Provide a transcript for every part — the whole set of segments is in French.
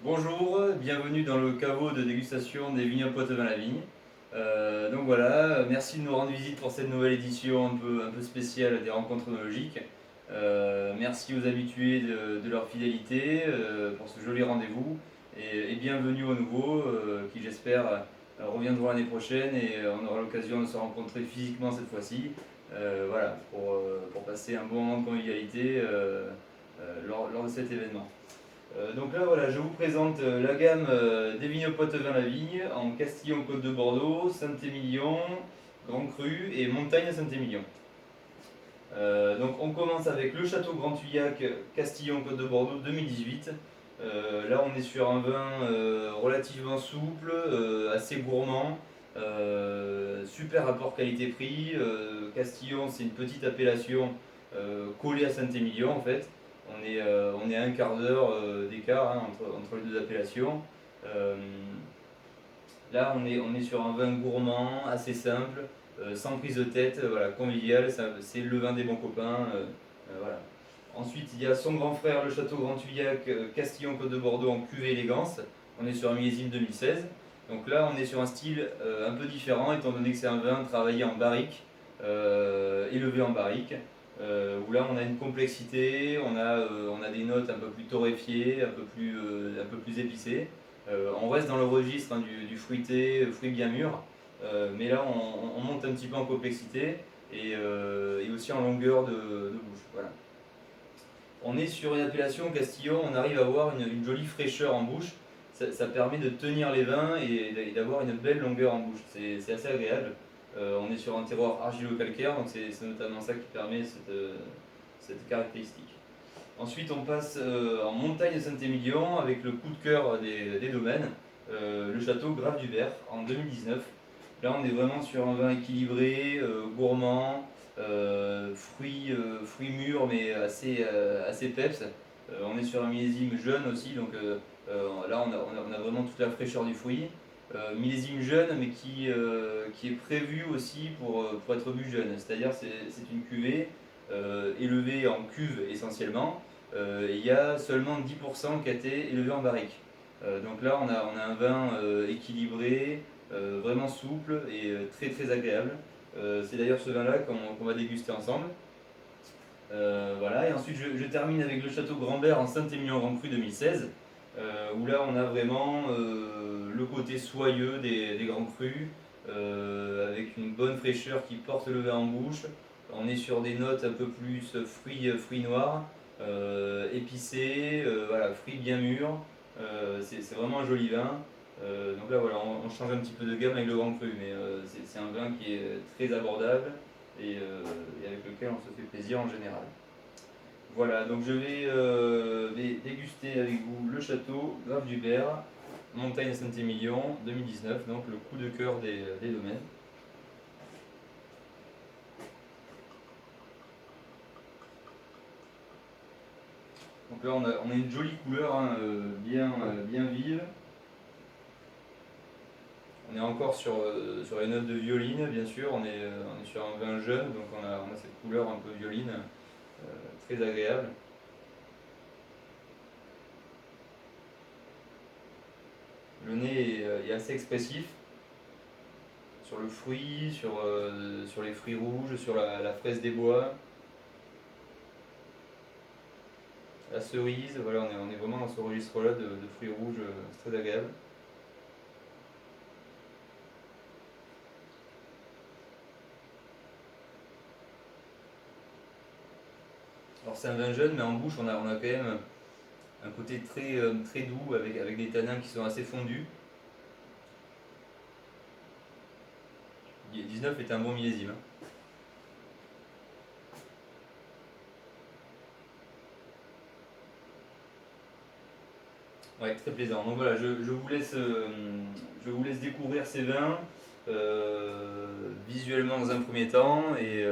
Bonjour, bienvenue dans le caveau de dégustation des vignobles Poitevin-la-Vigne. Donc voilà, merci de nous rendre visite pour cette nouvelle édition un peu spéciale des rencontres œnologiques. Merci aux habitués de leur fidélité pour ce joli rendez-vous et bienvenue aux nouveaux qui j'espère reviendront l'année prochaine et on aura l'occasion de se rencontrer physiquement cette fois-ci. Voilà, pour passer un bon moment de convivialité lors de cet événement. Donc là, voilà, je vous présente la gamme des vignobles Poitevin-la-Vigne en Castillon-Côte de Bordeaux, Saint-Émilion, Grand Cru et Montagne Saint-Émilion. Donc on commence avec le Château Grand Tuyac Castillon-Côte de Bordeaux 2018. Là, on est sur un vin relativement souple, assez gourmand, super rapport qualité-prix. Castillon, c'est une petite appellation collée à Saint-Émilion en fait. On est à un quart d'heure d'écart hein, entre les deux appellations. Euh, Là, on est sur un vin gourmand, assez simple, sans prise de tête, voilà, convivial, c'est le vin des bons copains. Voilà. Ensuite, il y a son grand frère, le Château Grand Tuyac, Castillon-Côte de Bordeaux en cuvée élégance. On est sur un millésime 2016. Donc là, on est sur un style un peu différent, étant donné que c'est un vin travaillé en barrique, élevé en barrique, où là, on a une complexité, on a des notes un peu plus torréfiées, un peu plus épicées. On reste dans le registre hein, du fruité, fruit bien mûr, mais là on monte un petit peu en complexité et aussi en longueur de bouche. Voilà. On est sur une appellation Castillon, on arrive à avoir une jolie fraîcheur en bouche. Ça permet de tenir les vins et d'avoir une belle longueur en bouche. C'est assez agréable. On est sur un terroir argilo-calcaire, donc c'est notamment ça qui permet cette caractéristique. Ensuite, on passe en montagne Saint-Émilion avec le coup de cœur des domaines, le château Grave du Berre en 2019. Là, on est vraiment sur un vin équilibré, gourmand, fruits mûrs mais assez peps. On est sur un millésime jeune aussi, donc là, on a vraiment toute la fraîcheur du fruit. Millésime jeune, mais qui est prévu aussi pour être bu jeune. C'est-à-dire, c'est une cuvée élevée en cuve essentiellement. Il y a seulement 10% qui a été élevé en barrique. Donc là, on a un vin équilibré, vraiment souple et très très agréable. C'est d'ailleurs ce vin-là qu'on va déguster ensemble. Voilà, et ensuite je termine avec le château Grand-Bert en Saint-Émilion Grand Cru 2016, où là on a vraiment le côté soyeux des grands crus, avec une bonne fraîcheur qui porte le vin en bouche. On est sur des notes un peu plus fruits noirs, épicés, voilà, fruits bien mûrs. C'est vraiment un joli vin. Donc là voilà, on change un petit peu de gamme avec le Grand Cru, mais c'est un vin qui est très abordable et avec lequel on se fait plaisir en général. Voilà, donc je vais déguster avec vous le château Grave du Berre, Montagne Saint-Émilion 2019, donc le coup de cœur des domaines. Donc là on a une jolie couleur hein, bien vive. On est encore sur les notes de violine, bien sûr, on est sur un vin jeune, donc on a cette couleur un peu violine, très agréable. Le nez est assez expressif sur le fruit, sur les fruits rouges, sur la fraise des bois, la cerise. Voilà, on est vraiment dans ce registre-là de fruits rouges, c'est très agréable. Alors c'est un vin jeune, mais en bouche on a quand même un côté très doux avec des tanins qui sont assez fondus. 19 est un bon millésime. Hein. Ouais, très plaisant. Donc voilà, je vous laisse découvrir ces vins visuellement dans un premier temps et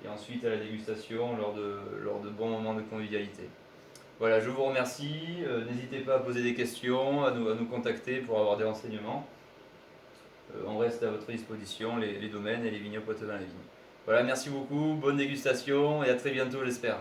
ensuite à la dégustation lors de bons moments de convivialité. Voilà, je vous remercie. N'hésitez pas à poser des questions, à nous contacter pour avoir des renseignements. On reste à votre disposition, les domaines et les vignobles Poitevin-la-Vigne. Voilà, merci beaucoup, bonne dégustation et à très bientôt, j'espère.